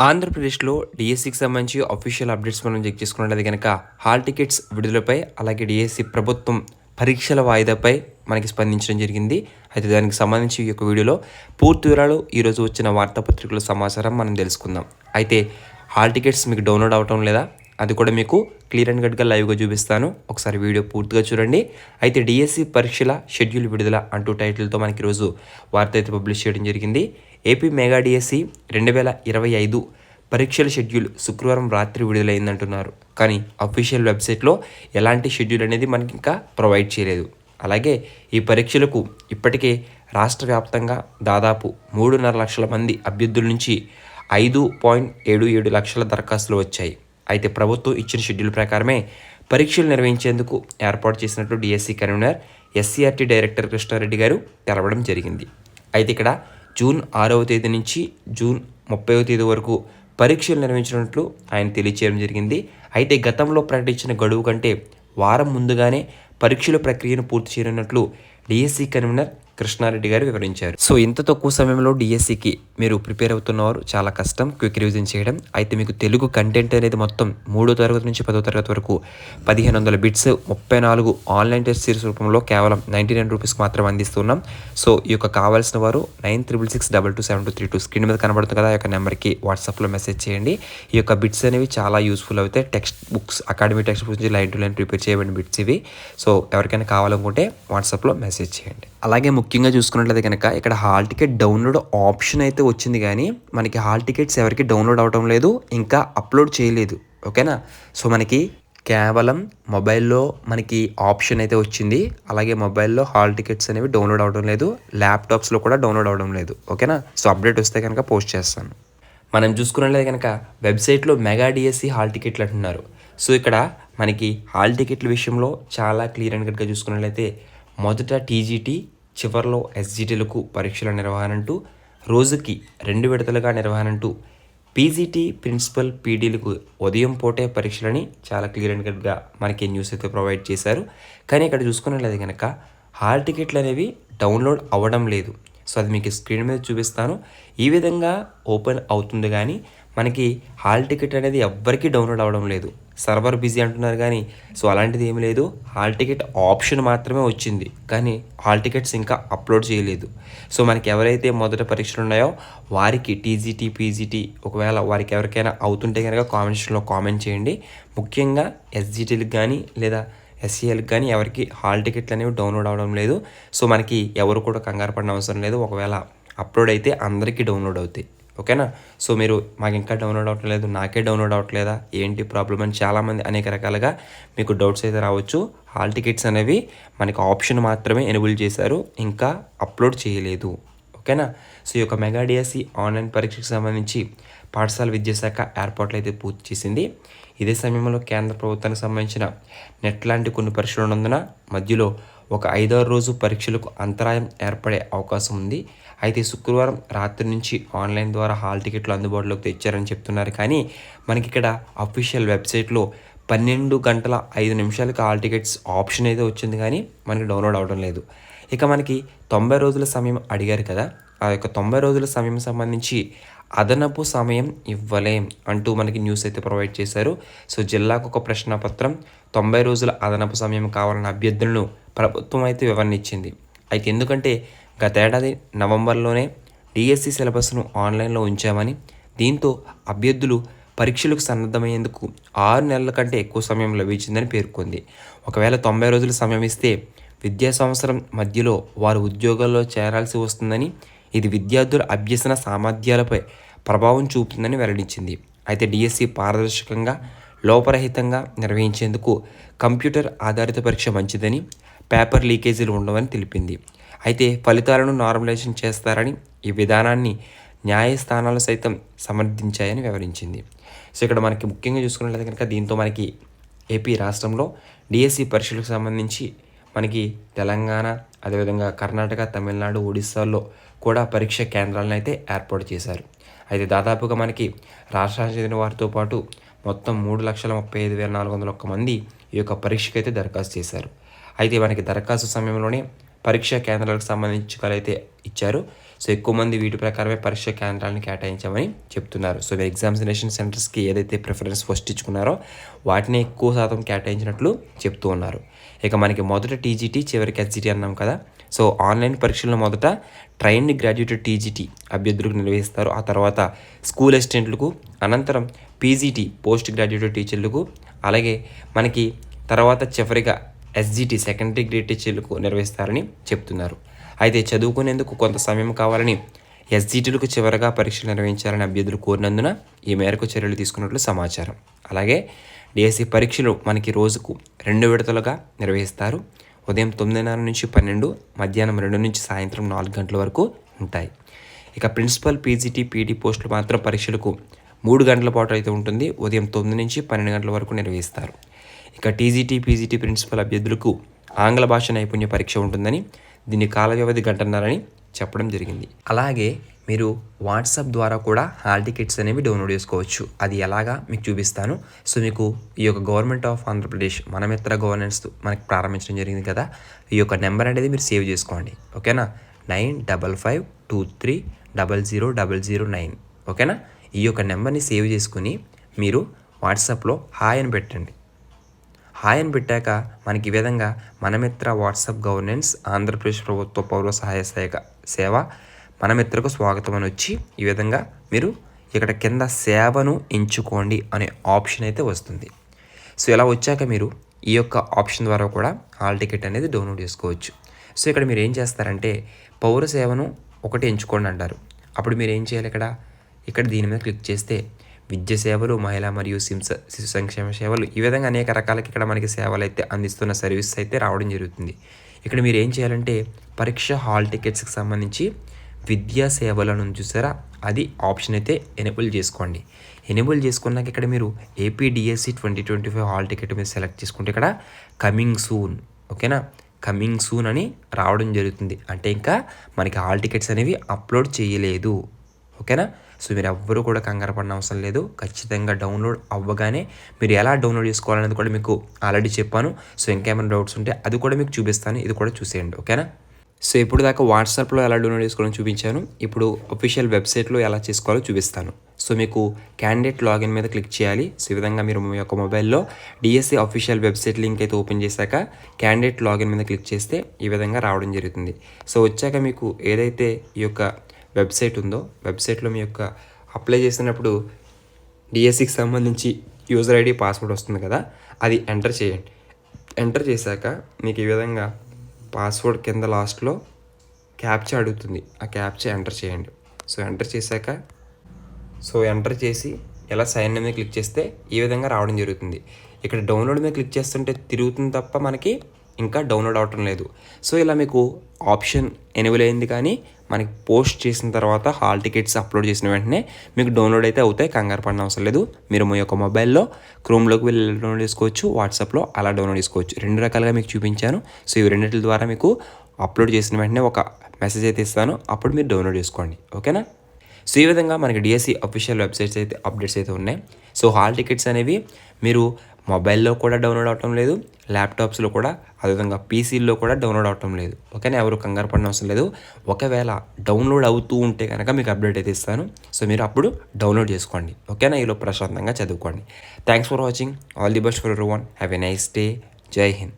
ఆంధ్రప్రదేశ్‌లో డీఎస్సీకి సంబంధించి official updates మనం చెక్ చేసుకున్నట్లయితే గనక హాల్ టికెట్స్ విడుదలపై అలాగే డీఎస్సీ ప్రభుత్వం పరీక్షల వాయిదాపై మనకి స్పందించడం జరిగింది. అయితే దానికి సంబంధించి ఈ యొక్క వీడియోలో పూర్తి వివరాలు ఈరోజు వచ్చిన వార్తాపత్రికల సమాచారం మనం తెలుసుకుందాం. అయితే హాల్ టికెట్స్ మీకు డౌన్లోడ్ అవ్వటం లేదా? అది కూడా మీకు క్లియర్ అండ్ కట్గా లైవ్గా చూపిస్తాను. ఒకసారి వీడియో పూర్తిగా చూడండి. అయితే డీఎస్సీ పరీక్షల షెడ్యూల్ విడుదల అంటూ టైటిల్తో మనకి ఈరోజు వార్త అయితే పబ్లిష్ చేయడం జరిగింది. ఏపీ మెగా డిఎస్సి 2025 పరీక్షల షెడ్యూల్ శుక్రవారం రాత్రి విడుదలైందంటున్నారు. కానీ అఫీషియల్ వెబ్సైట్లో ఎలాంటి షెడ్యూల్ అనేది మనకి ఇంకా ప్రొవైడ్ చేయలేదు. అలాగే ఈ పరీక్షలకు ఇప్పటికే రాష్ట్ర వ్యాప్తంగా దాదాపు 3.5 లక్షల మంది అభ్యర్థుల నుంచి 5.77 లక్షల దరఖాస్తులు వచ్చాయి. అయితే ప్రభుత్వం ఇచ్చిన షెడ్యూల్ ప్రకారమే పరీక్షలు నిర్వహించేందుకు ఏర్పాటు చేసినట్లు DSC convener SCRT director Krishna Reddy garu తెలపడం జరిగింది. అయితే ఇక్కడ జూన్ 6వ తేదీ నుంచి జూన్ 30వ తేదీ వరకు పరీక్షలు నిర్వహించినట్లు ఆయన తెలియచేయడం జరిగింది. అయితే గతంలో ప్రకటించిన గడువు కంటే వారం ముందుగానే పరీక్షల ప్రక్రియను పూర్తి చేయనున్నట్లు డిఎస్సి కన్వీనర్ కృష్ణారెడ్డి గారు వివరించారు. సో ఇంత తక్కువ సమయంలో డిఎస్సికి మీరు ప్రిపేర్ అవుతున్నవారు చాలా కష్టం క్విక్ రివిజన్ చేయడం. అయితే మీకు తెలుగు కంటెంట్ అనేది మొత్తం 3వ తరగతి నుంచి 10వ తరగతి వరకు 1500 బిట్స్ 34 ఆన్లైన్ టెస్ట్ సిరీస్ రూపంలో కేవలం 99 రూపీస్కి మాత్రం అందిస్తున్నాం. సో ఈ యొక్క కావాల్సిన వారు 9666227232 స్క్రీన్ మీద కనబడుతుంది కదా, ఈ యొక్క నెంబర్కి వాట్సాప్లో మెసేజ్ చేయండి. ఈ యొక్క బిట్స్ అనేవి చాలా యూస్ఫుల్ అవుతాయి. Text books academy text books నుంచి లైన్ టు లైన్ ప్రిపేర్ చేయబడిన బిట్స్ ఇవి. సో ఎవరికైనా కావాలనుకుంటే వాట్సాప్లో మెసేజ్ చేయండి. అలాగే ముఖ్యంగా చూసుకున్నట్లయితే కనుక ఇక్కడ హాల్ టికెట్ డౌన్లోడ్ ఆప్షన్ అయితే వచ్చింది, కానీ మనకి హాల్ టికెట్స్ ఎవరికి డౌన్లోడ్ అవడం లేదు, ఇంకా అప్లోడ్ చేయలేదు. ఓకేనా. సో మనకి కేవలం మొబైల్లో మనకి ఆప్షన్ అయితే వచ్చింది. అలాగే మొబైల్లో హాల్ టికెట్స్ అనేవి డౌన్లోడ్ అవడం లేదు, ల్యాప్టాప్స్లో కూడా డౌన్లోడ్ అవడం లేదు. ఓకేనా. సో అప్డేట్ వస్తే కనుక పోస్ట్ చేస్తాను. మనం చూసుకున్నట్లయితే కనుక వెబ్సైట్లో మెగా డిఎస్సి హాల్ టికెట్లు అంటున్నారు. సో ఇక్కడ మనకి హాల్ టికెట్ల విషయంలో చాలా క్లియర్ అండ్ కట్గా చూసుకున్నట్లయితే మొదట టీజీటీ, చివరిలో ఎస్జీటీలకు పరీక్షల నిర్వహణ అంటూ, రోజుకి 2 విడతలుగా నిర్వహణ అంటూ, పీజీటీ ప్రిన్సిపల్ పీడీలకు ఉదయం పూటే పరీక్షలని చాలా క్లియర్ అండ్ కట్గా మనకి న్యూస్ అయితే ప్రొవైడ్ చేశారు. కానీ ఇక్కడ చూసుకున్నట్లయితే కనుక హాల్ టికెట్లు అనేవి డౌన్లోడ్ అవ్వడం లేదు. సో అది మీకు స్క్రీన్ మీద చూపిస్తాను. ఈ విధంగా ఓపెన్ అవుతుంది, కానీ మనకి హాల్ టికెట్ అనేది ఎవ్వరికీ డౌన్లోడ్ అవ్వడం లేదు. సర్వర్ బిజీ అంటున్నారు, కానీ సో అలాంటిది ఏమీ లేదు. హాల్ టికెట్ ఆప్షన్ మాత్రమే వచ్చింది, కానీ హాల్ టికెట్స్ ఇంకా అప్లోడ్ చేయలేదు. సో మనకి ఎవరైతే మొదట పరీక్షలు ఉన్నాయో వారికి టీజీటీ, పీజీటీ ఒకవేళ వారికి ఎవరికైనా అవుతుంటే కనుక కామెంట్స్లో కామెంట్ చేయండి. ముఖ్యంగా ఎస్జీటీలకు కానీ లేదా ఎస్సీఎల్కి కానీ ఎవరికి హాల్ టికెట్లు అనేవి డౌన్లోడ్ అవ్వడం లేదు. సో మనకి ఎవరు కూడా కంగారు పడిన అవసరం లేదు. ఒకవేళ అప్లోడ్ అయితే అందరికీ డౌన్లోడ్ అవుతాయి. ఓకేనా. సో మీరు మాకు ఇంకా డౌన్లోడ్ అవ్వట్లేదు, నాకే డౌన్లోడ్ అవ్వట్లేదా, ఏంటి ప్రాబ్లం అని చాలామంది అనేక రకాలుగా మీకు డౌట్స్ అయితే రావచ్చు. హాల్ టికెట్స్ అనేవి మనకి ఆప్షన్ మాత్రమే ఎనేబుల్ చేశారు, ఇంకా అప్లోడ్ చేయలేదు. ఓకేనా. సో ఈ యొక్క మెగా డిఎస్సి ఆన్లైన్ పరీక్షకు సంబంధించి పాఠశాల విద్యాశాఖ ఏర్పాట్లు అయితే పూర్తి చేసింది. ఇదే సమయంలో కేంద్ర ప్రభుత్వానికి సంబంధించిన నెట్ లాంటి కొన్ని పరీక్షలు ఉన్నందున మధ్యలో ఒక 5వ రోజు పరీక్షలకు అంతరాయం ఏర్పడే అవకాశం ఉంది. అయితే శుక్రవారం రాత్రి నుంచి ఆన్లైన్ ద్వారా హాల్ టికెట్లు అందుబాటులోకి తెచ్చారని చెప్తున్నారు, కానీ మనకి ఇక్కడ అఫీషియల్ వెబ్సైట్లో 12:05 హాల్ టికెట్స్ ఆప్షన్ అయితే వచ్చింది, కానీ మనకి డౌన్లోడ్ అవ్వడం లేదు. ఇక మనకి 90 రోజుల సమయం అడిగారు కదా, ఆ యొక్క 90 రోజుల సమయం సంబంధించి అదనపు సమయం ఇవ్వలేం అంటూ మనకి న్యూస్ అయితే ప్రొవైడ్ చేశారు. సో జిల్లాకు ఒక ప్రశ్నపత్రం 90 రోజుల అదనపు సమయం కావాలన్న అభ్యర్థులను ప్రభుత్వం అయితే వివరణ ఇచ్చింది. అయితే ఎందుకంటే గతేడాది నవంబర్లోనే డిఎస్సి సిలబస్ను ఆన్లైన్లో ఉంచామని, దీంతో అభ్యర్థులు పరీక్షలకు సన్నద్ధమయ్యేందుకు 6 నెలల కంటే ఎక్కువ సమయం లభించిందని పేర్కొంది. ఒకవేళ 90 రోజుల సమయం ఇస్తే విద్యా సంవత్సరం మధ్యలో వారు ఉద్యోగాల్లో చేరాల్సి వస్తుందని, ఇది విద్యార్థుల అభ్యసన సామర్థ్యాలపై ప్రభావం చూపుతుందని వెల్లడించింది. అయితే డిఎస్సి పారదర్శకంగా లోపరహితంగా నిర్వహించేందుకు కంప్యూటర్ ఆధారిత పరీక్ష మంచిదని, పేపర్ లీకేజీలు ఉండవని తెలిపింది. అయితే ఫలితాలను నార్మలైజేషన్ చేస్తారని, ఈ విధానాన్ని న్యాయస్థానాలు సైతం సమర్థించాయని వివరించింది. సో ఇక్కడ మనకి ముఖ్యంగా చూసుకున్నట్లయితే కనుక దీంతో మనకి ఏపీ రాష్ట్రంలో డిఎస్సి పరీక్షలకు సంబంధించి మనకి తెలంగాణ, అదేవిధంగా కర్ణాటక, తమిళనాడు, ఒడిస్సాల్లో కూడా పరీక్ష కేంద్రాలను అయితే ఏర్పాటు చేశారు. అయితే దాదాపుగా మనకి రాష్ట్రానికి చెందిన వారితో పాటు మొత్తం 3,35,401 మంది ఈ యొక్క పరీక్షకు అయితే దరఖాస్తు చేశారు. అయితే మనకి దరఖాస్తు సమయంలోనే పరీక్షా కేంద్రాలకు సంబంధించి ఇచ్చారు. సో ఎక్కువ మంది వీటి ప్రకారమే పరీక్షా కేంద్రాలను కేటాయించామని చెప్తున్నారు. సో మీరు ఎగ్జామినేషన్ సెంటర్స్కి ఏదైతే ప్రిఫరెన్స్ ఫస్ట్ ఇచ్చుకున్నారో వాటిని ఎక్కువ శాతం కేటాయించినట్లు చెప్తూ ఉన్నారు. ఇక మనకి మొదట టీజీటీ, చివరికి ఎస్జిటి అన్నాం కదా. సో ఆన్లైన్ పరీక్షలను మొదట ట్రైన్డ్ గ్రాడ్యుయేట్ టీజీటీ అభ్యర్థులకు నిర్వహిస్తారు. ఆ తర్వాత స్కూల్ అసిస్టెంట్లకు, అనంతరం పీజీటీ పోస్ట్ గ్రాడ్యుయేట్ టీచర్లకు, అలాగే మనకి తర్వాత చివరిగా ఎస్జిటి సెకండరీ గ్రేడ్ టీచర్లకు నిర్వహిస్తారని చెప్తున్నారు. అయితే చదువుకునేందుకు కొంత సమయం కావాలని ఎస్జిటీలకు చివరగా పరీక్షలు నిర్వహించాలని అభ్యర్థులు కోరినందున ఈ మేరకు చర్యలు తీసుకున్నట్లు సమాచారం. అలాగే డిఎస్సి పరీక్షలు మనకి రోజుకు 2 విడతలుగా నిర్వహిస్తారు. ఉదయం 9:30 నుంచి 12, మధ్యాహ్నం 2 నుంచి సాయంత్రం 4 గంటల వరకు ఉంటాయి. ఇక ప్రిన్సిపల్, పీజీటీ, పీటీ పోస్టులు మాత్రం పరీక్షలకు 3 గంటల పాటు అయితే ఉంటుంది. ఉదయం 9 నుంచి 12 గంటల వరకు నిర్వహిస్తారు. ఇక టీజీటీ, పీజీటీ ప్రిన్సిపల్ అభ్యర్థులకు ఆంగ్ల భాష నైపుణ్య పరీక్ష ఉంటుందని, దీని కాల వ్యవధి 1.5 గంటలని చెప్పడం జరిగింది. అలాగే మీరు వాట్సాప్ ద్వారా కూడా హాల్ టికెట్స్ అనేవి డౌన్లోడ్ చేసుకోవచ్చు. అది ఎలాగా మీకు చూపిస్తాను. సో మీకు ఈ యొక్క government of Andhra Pradesh Mana Mitra governance మనకి ప్రారంభించడం జరిగింది కదా. ఈ యొక్క నెంబర్ అనేది మీరు సేవ్ చేసుకోండి. ఓకేనా, 9555230009. ఓకేనా, ఈ యొక్క నెంబర్ని సేవ్ చేసుకుని మీరు వాట్సాప్లో హాయ్ అని పెట్టండి. హాయ్ అని పెట్టాక మనకి ఈ విధంగా మనమిత్ర వాట్సాప్ గవర్నెన్స్ ఆంధ్రప్రదేశ్ ప్రభుత్వ పౌర సహాయ సేవ మనమిత్రకు స్వాగతం అని వచ్చి ఈ విధంగా మీరు ఇక్కడ కింద సేవను ఎంచుకోండి అనే ఆప్షన్ అయితే వస్తుంది. సో ఇలా వచ్చాక మీరు ఈ యొక్క ఆప్షన్ ద్వారా కూడా హాల్ టికెట్ అనేది డౌన్లోడ్ చేసుకోవచ్చు. సో ఇక్కడ మీరు ఏం చేస్తారంటే పౌర సేవను ఒకటి ఎంచుకోండి అంటారు. అప్పుడు మీరు ఏం చేయాలి, ఇక్కడ దీని మీద క్లిక్ చేస్తే విద్య సేవలు, మహిళా మరియు శిశు సంక్షేమ సేవలు, ఈ విధంగా అనేక రకాలకి ఇక్కడ మనకి సేవలు అయితే అందిస్తున్న సర్వీస్ అయితే రావడం జరుగుతుంది. ఇక్కడ మీరు ఏం చేయాలంటే పరీక్ష హాల్ టికెట్స్కి సంబంధించి విద్యా సేవలను చూసారా, అది ఆప్షన్ అయితే ఎనేబుల్ చేసుకోండి. ఎనేబుల్ చేసుకున్నాక ఇక్కడ మీరు ఏపీ డిఎస్సి 2025 హాల్ టికెట్ మీద సెలెక్ట్ చేసుకుంటే ఇక్కడ కమింగ్ సూన్, ఓకేనా, కమింగ్ సూన్ అని రావడం జరుగుతుంది. అంటే ఇంకా మనకి హాల్ టికెట్స్ అనేవి అప్లోడ్ చేయలేదు. ఓకేనా, సో మీరు ఎవ్వరూ కూడా కంగారు పడిన అవసరం లేదు. ఖచ్చితంగా డౌన్లోడ్ అవ్వగానే మీరు ఎలా డౌన్లోడ్ చేసుకోవాలనేది కూడా మీకు ఆల్రెడీ చెప్పాను. సో ఇంకేమైనా డౌట్స్ ఉంటే అది కూడా మీకు చూపిస్తాను, ఇది కూడా చూసేయండి. ఓకేనా, సో ఇప్పుడు దాకా వాట్సాప్లో ఎలా డౌన్లోడ్ చేసుకోవాలని చూపించాను. ఇప్పుడు అఫీషియల్ వెబ్సైట్లో ఎలా చేసుకోవాలో చూపిస్తాను. సో మీకు క్యాండిడేట్ లాగిన్ మీద క్లిక్ చేయాలి. సో ఈ విధంగా మీరు మీ యొక్క మొబైల్లో డిఎస్సి అఫీషియల్ వెబ్సైట్ లింక్ అయితే ఓపెన్ చేశాక క్యాండిడేట్ లాగిన్ మీద క్లిక్ చేస్తే ఈ విధంగా రావడం జరుగుతుంది. సో వచ్చాక మీకు ఏదైతే ఈ యొక్క వెబ్సైట్ ఉందో వెబ్సైట్లో మీ యొక్క అప్లై చేసినప్పుడు డిఎస్సికి సంబంధించి యూజర్ ఐడి, పాస్వర్డ్ వస్తుంది కదా, అది ఎంటర్ చేయండి. ఎంటర్ చేశాక మీకు ఈ విధంగా పాస్వర్డ్ కింద లాస్ట్లో క్యాప్చా అడుగుతుంది. ఆ క్యాప్చా ఎంటర్ చేయండి. సో ఎంటర్ చేసి ఇలా సైన్ మీద క్లిక్ చేస్తే ఈ విధంగా రావడం జరుగుతుంది. ఇక్కడ డౌన్లోడ్ మీద క్లిక్ చేస్తుంటే తిరుగుతుంది తప్ప మనకి ఇంకా డౌన్లోడ్ అవటం లేదు. సో ఇలా మీకు ఆప్షన్ ఎనేబుల్ అయింది, కానీ మనకి పోస్ట్ చేసిన తర్వాత హాల్ టికెట్స్ అప్లోడ్ చేసిన వెంటనే మీకు డౌన్లోడ్ అయితే అవుతాయి. కంగారు పడిన అవసరం లేదు. మీరు మీ యొక్క మొబైల్లో క్రోమ్లోకి వెళ్ళి డౌన్లోడ్ చేసుకోవచ్చు, వాట్సాప్లో అలా డౌన్లోడ్ చేసుకోవచ్చు. 2 రకాలుగా మీకు చూపించాను. సో ఇవి రెండింటి ద్వారా మీకు అప్లోడ్ చేసిన వెంటనే ఒక మెసేజ్ అయితే ఇస్తాను, అప్పుడు మీరు డౌన్లోడ్ చేసుకోండి. ఓకేనా, సో ఈ విధంగా మనకి డిఎస్సి అఫీషియల్ వెబ్సైట్స్ అయితే అప్డేట్స్ అయితే ఉన్నాయి. సో హాల్ టికెట్స్ అనేవి మీరు మొబైల్లో కూడా డౌన్లోడ్ అవటం లేదు, ల్యాప్టాప్స్లో కూడా, అదేవిధంగా పీసీల్లో కూడా డౌన్లోడ్ అవటం లేదు. ఓకేనా, ఎవరు కంగారు పడిన అవసరం లేదు. ఒకవేళ డౌన్లోడ్ అవుతూ ఉంటే కనుక మీకు అప్డేట్ అయితే ఇస్తాను. సో మీరు అప్పుడు డౌన్లోడ్ చేసుకోండి. ఓకేనా, ఈలో ప్రశాంతంగా చదువుకోండి. Thanks for watching. All the best for everyone. Have a nice day. జై హింద్.